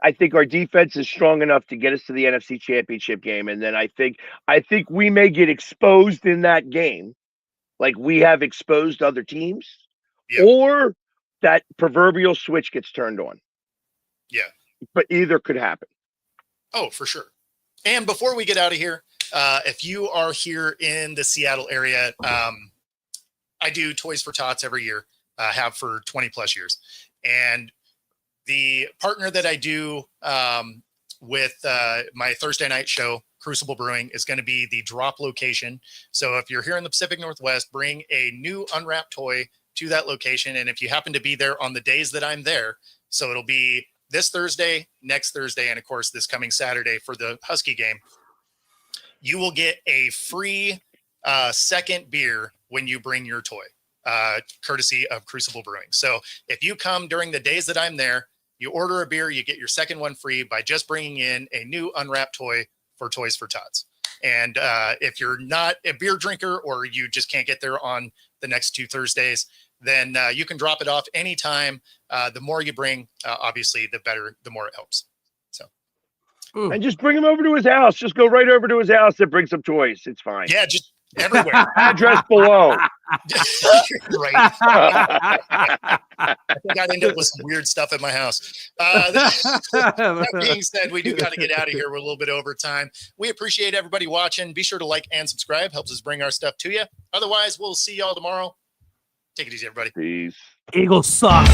I think our defense is strong enough to get us to the NFC Championship game, and then I think we may get exposed in that game, like we have exposed other teams, or that proverbial switch gets turned on. Yeah, but either could happen. Oh, for sure. And before we get out of here, if you are here in the Seattle area, I do Toys for Tots every year, have for 20 plus years. And the partner that I do with my Thursday night show, Crucible Brewing, is going to be the drop location. So if you're here in the Pacific Northwest, bring a new unwrapped toy to that location. And if you happen to be there on the days that I'm there, so it'll be this Thursday, next Thursday, and of course this coming Saturday for the Husky game, you will get a free second beer when you bring your toy, courtesy of Crucible Brewing. So if you come during the days that I'm there, you order a beer, you get your second one free by just bringing in a new unwrapped toy for Toys for Tots. And if you're not a beer drinker or you just can't get there on the next 2 Thursdays, then you can drop it off anytime. The more you bring, obviously, the better, the more it helps. So, and just bring him over to his house. Just go right over to his house and bring some toys. It's fine. Yeah, just everywhere. Address below. Right. I think I'd end up with some weird stuff at my house. That being said, we do got to get out of here. We're a little bit over time. We appreciate everybody watching. Be sure to like and subscribe. Helps us bring our stuff to you. Otherwise, we'll see y'all tomorrow. Take it easy, everybody. Peace. Eagles suck.